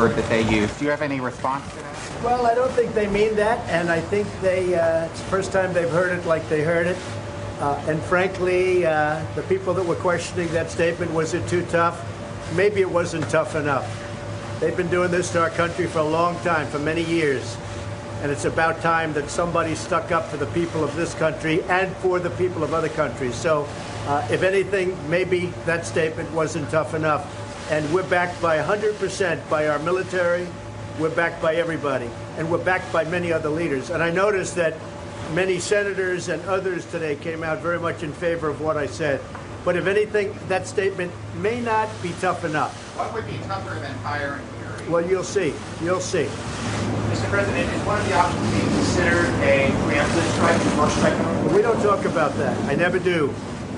word that they use. Do you have any response to that? Well, I don't think they mean that, and I think it's the first time they've heard it like they heard it. And frankly, the people that were questioning that statement, was it too tough? Maybe it wasn't tough enough. They've been doing this to our country for a long time, for many years. And it's about time that somebody stuck up for the people of this country and for the people of other countries. So, if anything, maybe that statement wasn't tough enough. And we're backed by 100% by our military. We're backed by everybody. And we're backed by many other leaders. And I noticed that many senators and others today came out very much in favor of what I said. But if anything, that statement may not be tough enough. What would be tougher than fire and fury? Well, you'll see. You'll see. Mr. President, is one of the options being considered a preemptive strike, a first strike? We don't talk about that. I never do.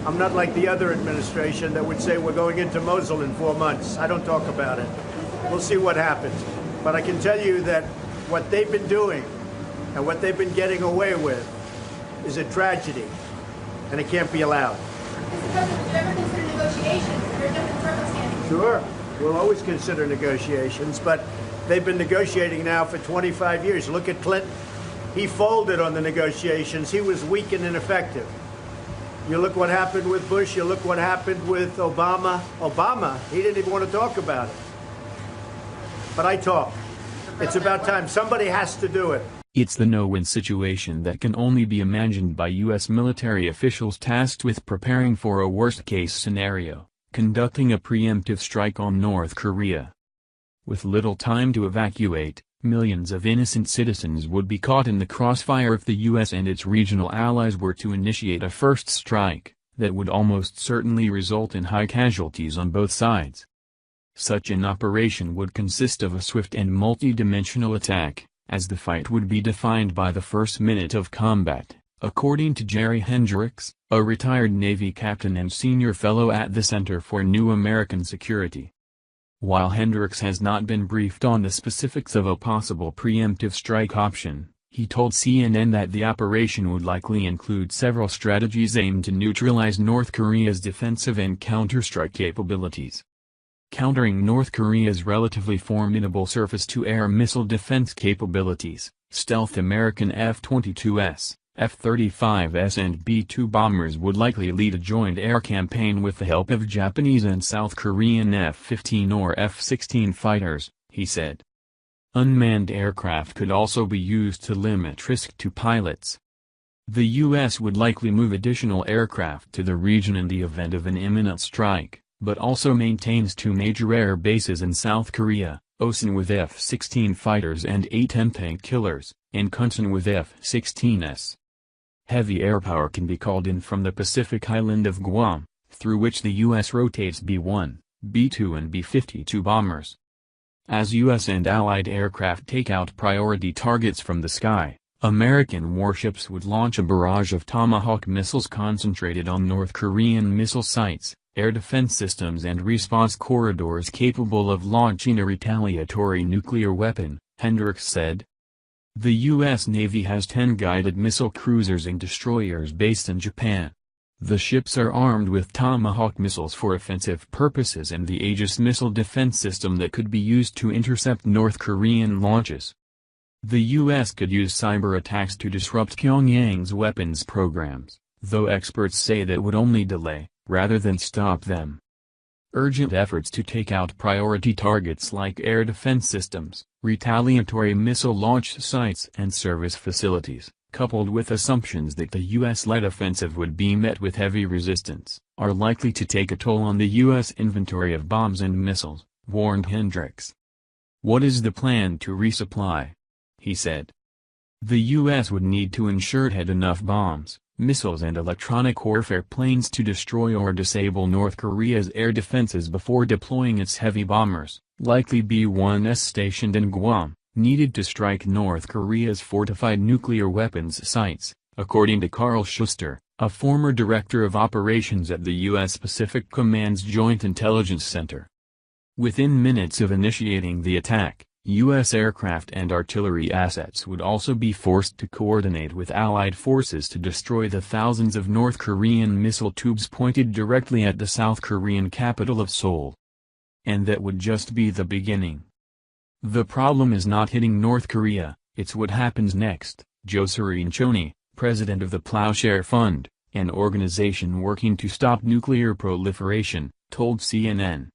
I'm not like the other administration that would say we're going into Mosul in 4 months. I don't talk about it. We'll see what happens. But I can tell you that what they've been doing and what they've been getting away with is a tragedy, and it can't be allowed. Mr. President, would you ever consider negotiations under different circumstances? Sure. We'll always consider negotiations, but they've been negotiating now for 25 years. Look at Clinton. He folded on the negotiations. He was weak and ineffective. You look what happened with Bush. You look what happened with Obama. Obama, he didn't even want to talk about it. But I talk. It's about time. Somebody has to do it. It's the no-win situation that can only be imagined by U.S. military officials tasked with preparing for a worst-case scenario, conducting a preemptive strike on North Korea. With little time to evacuate, millions of innocent citizens would be caught in the crossfire if the U.S. and its regional allies were to initiate a first strike, that would almost certainly result in high casualties on both sides. Such an operation would consist of a swift and multi-dimensional attack, as the fight would be defined by the first minute of combat, according to Jerry Hendrix, a retired Navy captain and senior fellow at the Center for New American Security. While Hendrix has not been briefed on the specifics of a possible preemptive strike option, he told CNN that the operation would likely include several strategies aimed to neutralize North Korea's defensive and counterstrike capabilities. Countering North Korea's relatively formidable surface-to-air missile defense capabilities, stealth American F-22s, F-35s and B-2 bombers would likely lead a joint air campaign with the help of Japanese and South Korean F-15 or F-16 fighters, he said. Unmanned aircraft could also be used to limit risk to pilots. The U.S. would likely move additional aircraft to the region in the event of an imminent strike, but also maintains 2 major air bases in South Korea, Osan with F-16 fighters and A-10 tank killers, and Kunsan with F-16s. Heavy air power can be called in from the Pacific island of Guam, through which the U.S. rotates B-1, B-2 and B-52 bombers. As U.S. and Allied aircraft take out priority targets from the sky, American warships would launch a barrage of Tomahawk missiles concentrated on North Korean missile sites, air defense systems and response corridors capable of launching a retaliatory nuclear weapon, Hendrix said. The U.S. Navy has 10 guided missile cruisers and destroyers based in Japan. The ships are armed with Tomahawk missiles for offensive purposes and the Aegis missile defense system that could be used to intercept North Korean launches. The U.S. could use cyber attacks to disrupt Pyongyang's weapons programs, though experts say that would only delay, rather than stop them. Urgent efforts to take out priority targets like air defense systems, retaliatory missile launch sites and service facilities, coupled with assumptions that the U.S.-led offensive would be met with heavy resistance, are likely to take a toll on the U.S. inventory of bombs and missiles, warned Hendrix. What is the plan to resupply? He said. The U.S. would need to ensure it had enough bombs, missiles and electronic warfare planes to destroy or disable North Korea's air defenses before deploying its heavy bombers, likely B-1s stationed in Guam, needed to strike North Korea's fortified nuclear weapons sites, according to Carl Schuster, a former director of operations at the U.S. Pacific Command's Joint Intelligence Center. Within minutes of initiating the attack, U.S. aircraft and artillery assets would also be forced to coordinate with Allied forces to destroy the thousands of North Korean missile tubes pointed directly at the South Korean capital of Seoul. And that would just be the beginning. The problem is not hitting North Korea, it's what happens next, Joe Cirincione, president of the Plowshare Fund, an organization working to stop nuclear proliferation, told CNN.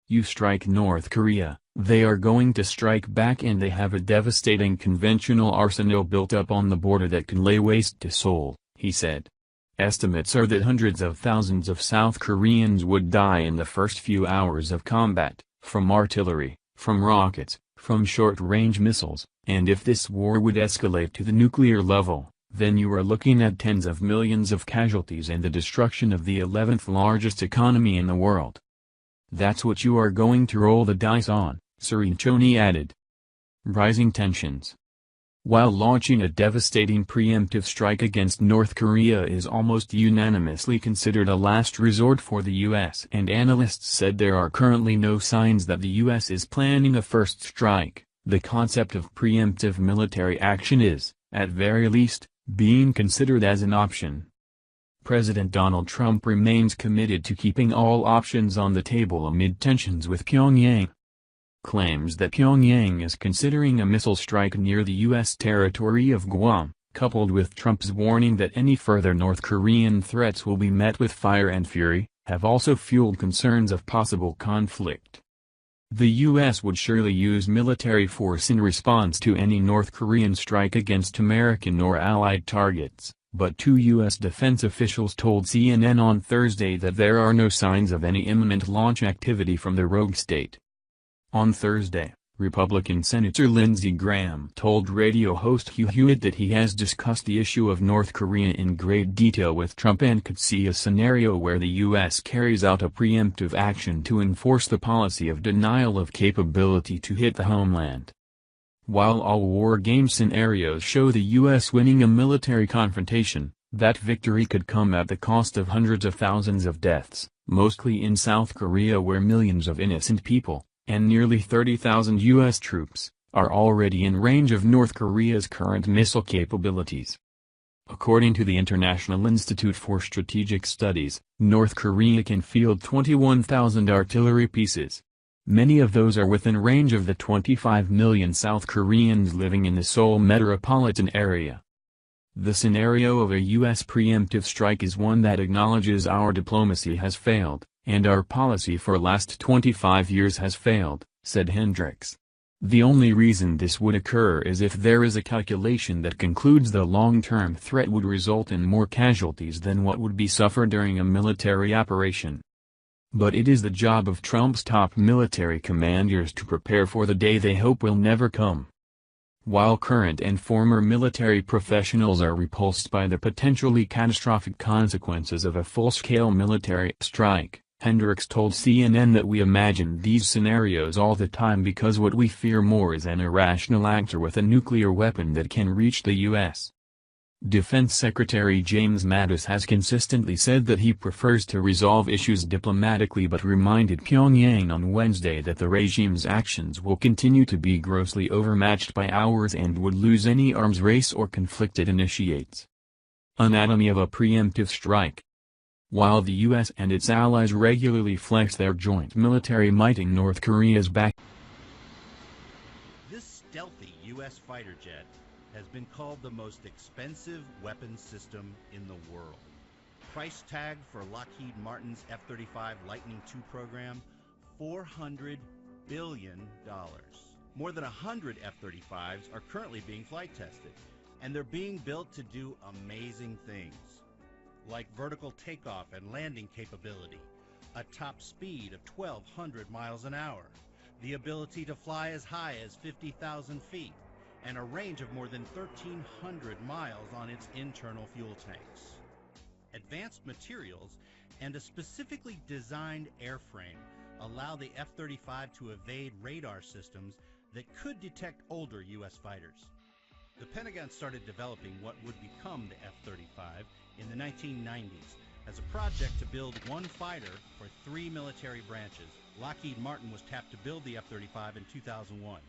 You strike North Korea, they are going to strike back, and they have a devastating conventional arsenal built up on the border that can lay waste to Seoul, he said. Estimates are that hundreds of thousands of South Koreans would die in the first few hours of combat, from artillery, from rockets, from short-range missiles, and if this war would escalate to the nuclear level, then you are looking at tens of millions of casualties and the destruction of the 11th largest economy in the world. That's what you are going to roll the dice on, Cirincione added. Rising tensions. While launching a devastating preemptive strike against North Korea is almost unanimously considered a last resort for the U.S., and analysts said there are currently no signs that the U.S. is planning a first strike, the concept of preemptive military action is, at very least, being considered as an option. President Donald Trump remains committed to keeping all options on the table amid tensions with Pyongyang. Claims that Pyongyang is considering a missile strike near the U.S. territory of Guam, coupled with Trump's warning that any further North Korean threats will be met with fire and fury, have also fueled concerns of possible conflict. The U.S. would surely use military force in response to any North Korean strike against American or allied targets, but two U.S. defense officials told CNN on Thursday that there are no signs of any imminent launch activity from the rogue state. On Thursday, Republican Senator Lindsey Graham told radio host Hugh Hewitt that he has discussed the issue of North Korea in great detail with Trump and could see a scenario where the U.S. carries out a preemptive action to enforce the policy of denial of capability to hit the homeland. While all war game scenarios show the U.S. winning a military confrontation, that victory could come at the cost of hundreds of thousands of deaths, mostly in South Korea where millions of innocent people, and nearly 30,000 U.S. troops, are already in range of North Korea's current missile capabilities. According to the International Institute for Strategic Studies, North Korea can field 21,000 artillery pieces. Many of those are within range of the 25 million South Koreans living in the Seoul metropolitan area. The scenario of a U.S. preemptive strike is one that acknowledges our diplomacy has failed, and our policy for last 25 years has failed, said Hendrix. The only reason this would occur is if there is a calculation that concludes the long-term threat would result in more casualties than what would be suffered during a military operation. But it is the job of Trump's top military commanders to prepare for the day they hope will never come. While current and former military professionals are repulsed by the potentially catastrophic consequences of a full-scale military strike, Hendrix told CNN that we imagine these scenarios all the time because what we fear more is an irrational actor with a nuclear weapon that can reach the U.S. Defense Secretary James Mattis has consistently said that he prefers to resolve issues diplomatically but reminded Pyongyang on Wednesday that the regime's actions will continue to be grossly overmatched by ours and would lose any arms race or conflict it initiates. Anatomy of a preemptive strike. While the U.S. and its allies regularly flex their joint military might in North Korea's back. This stealthy U.S. fighter jet has been called the most expensive weapons system in the world. Price tag for Lockheed Martin's F-35 Lightning II program, $400 billion. More than 100 F-35s are currently being flight tested, and they're being built to do amazing things, like vertical takeoff and landing capability, a top speed of 1,200 miles an hour, the ability to fly as high as 50,000 feet, and a range of more than 1,300 miles on its internal fuel tanks. Advanced materials and a specifically designed airframe allow the F-35 to evade radar systems that could detect older U.S. fighters. The Pentagon started developing what would become the F-35 in the 1990s as a project to build one fighter for 3 military branches. Lockheed Martin was tapped to build the F-35 in 2001,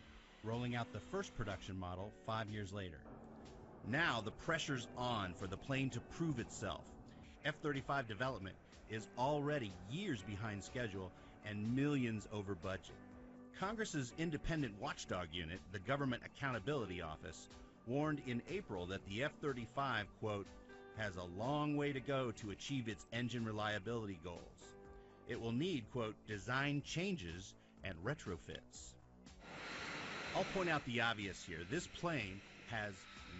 rolling out the first production model 5 years later. Now the pressure's on for the plane to prove itself. F-35 development is already years behind schedule and millions over budget. Congress's independent watchdog unit, the Government Accountability Office, warned in April that the F-35, quote, has a long way to go to achieve its engine reliability goals. It will need, quote, design changes and retrofits. I'll point out the obvious here. This plane has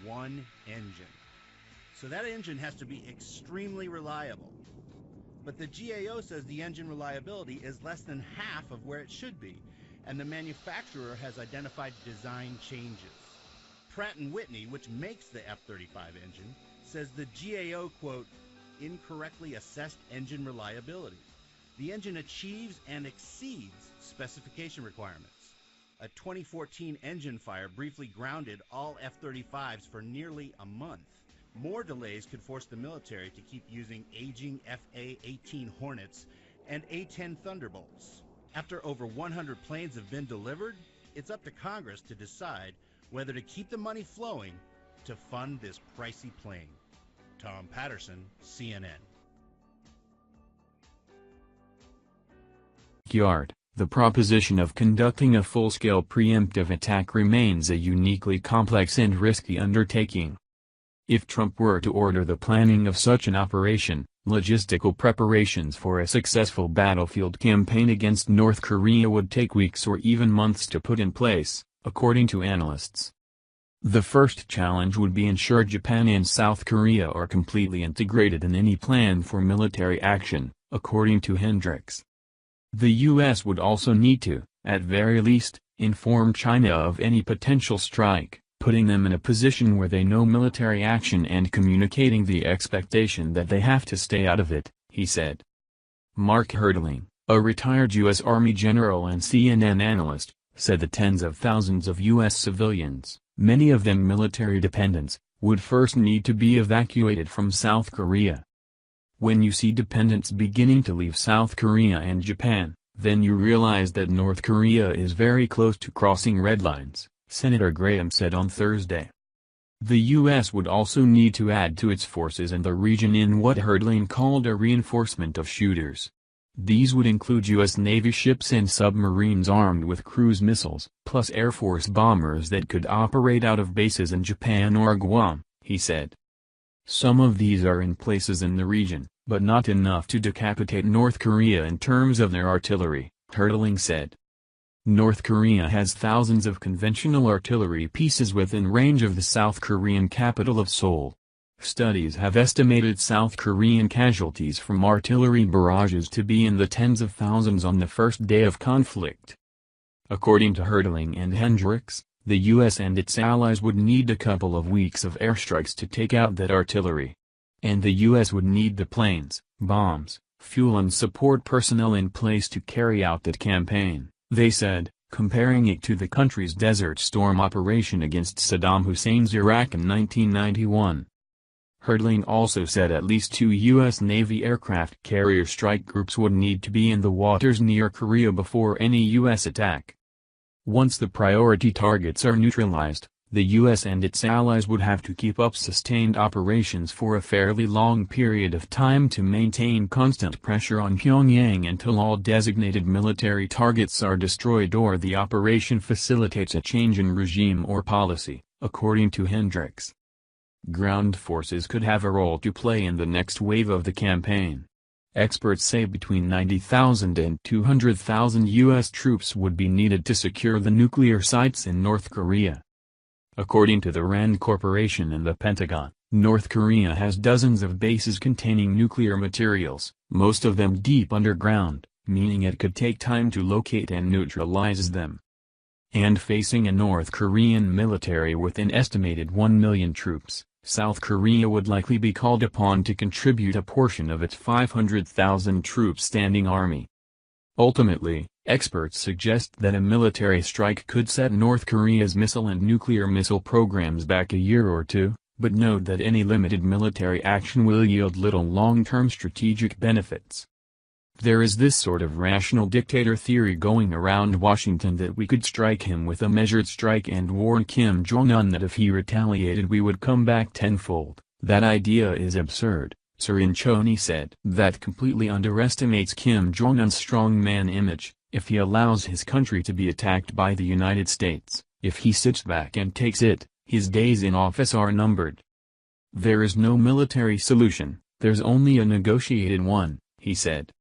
one engine. So that engine has to be extremely reliable. But the GAO says the engine reliability is less than half of where it should be, and the manufacturer has identified design changes. Pratt & Whitney, which makes the F-35 engine, says the GAO, quote, incorrectly assessed engine reliability. The engine achieves and exceeds specification requirements. A 2014 engine fire briefly grounded all F-35s for nearly a month. More delays could force the military to keep using aging FA-18 Hornets and A-10 Thunderbolts. After over 100 planes have been delivered, it's up to Congress to decide whether to keep the money flowing to fund this pricey plane. Tom Patterson, CNN. The proposition of conducting a full-scale preemptive attack remains a uniquely complex and risky undertaking. If Trump were to order the planning of such an operation, logistical preparations for a successful battlefield campaign against North Korea would take weeks or even months to put in place, according to analysts. The first challenge would be ensure Japan and South Korea are completely integrated in any plan for military action, according to Hendrix. The U.S. would also need to, at very least, inform China of any potential strike, putting them in a position where they know military action and communicating the expectation that they have to stay out of it, he said. Mark Hertling, a retired U.S. Army general and CNN analyst, said the tens of thousands of U.S. civilians, many of them military dependents, would first need to be evacuated from South Korea. When you see dependents beginning to leave South Korea and Japan, then you realize that North Korea is very close to crossing red lines, Senator Graham said on Thursday. The U.S. would also need to add to its forces in the region in what Hertling called a reinforcement of shooters. These would include U.S. Navy ships and submarines armed with cruise missiles, plus Air Force bombers that could operate out of bases in Japan or Guam, he said. Some of these are in places in the region, but not enough to decapitate North Korea in terms of their artillery, Hertling said. North Korea has thousands of conventional artillery pieces within range of the South Korean capital of Seoul. Studies have estimated South Korean casualties from artillery barrages to be in the tens of thousands on the first day of conflict. According to Hertling and Hendrix, the U.S. and its allies would need a couple of weeks of airstrikes to take out that artillery. And the U.S. would need the planes, bombs, fuel and support personnel in place to carry out that campaign, they said, comparing it to the country's Desert Storm operation against Saddam Hussein's Iraq in 1991. Hertling also said at least 2 U.S. Navy aircraft carrier strike groups would need to be in the waters near Korea before any U.S. attack. Once the priority targets are neutralized, the U.S. and its allies would have to keep up sustained operations for a fairly long period of time to maintain constant pressure on Pyongyang until all designated military targets are destroyed or the operation facilitates a change in regime or policy, according to Hendrix. Ground forces could have a role to play in the next wave of the campaign. Experts say between 90,000 and 200,000 U.S. troops would be needed to secure the nuclear sites in North Korea. According to the RAND Corporation and the Pentagon, North Korea has dozens of bases containing nuclear materials, most of them deep underground, meaning it could take time to locate and neutralize them. And facing a North Korean military with an estimated 1 million troops, South Korea would likely be called upon to contribute a portion of its 500,000 troops standing army. Ultimately, experts suggest that a military strike could set North Korea's missile and nuclear missile programs back a year or two, but note that any limited military action will yield little long-term strategic benefits. There is this sort of rational dictator theory going around Washington that we could strike him with a measured strike and warn Kim Jong-un that if he retaliated we would come back tenfold. That idea is absurd, Sir Inchoni said. That completely underestimates Kim Jong-un's strongman image, If he allows his country to be attacked by the United States, if he sits back and takes it, his days in office are numbered. There is no military solution, there's only a negotiated one, he said.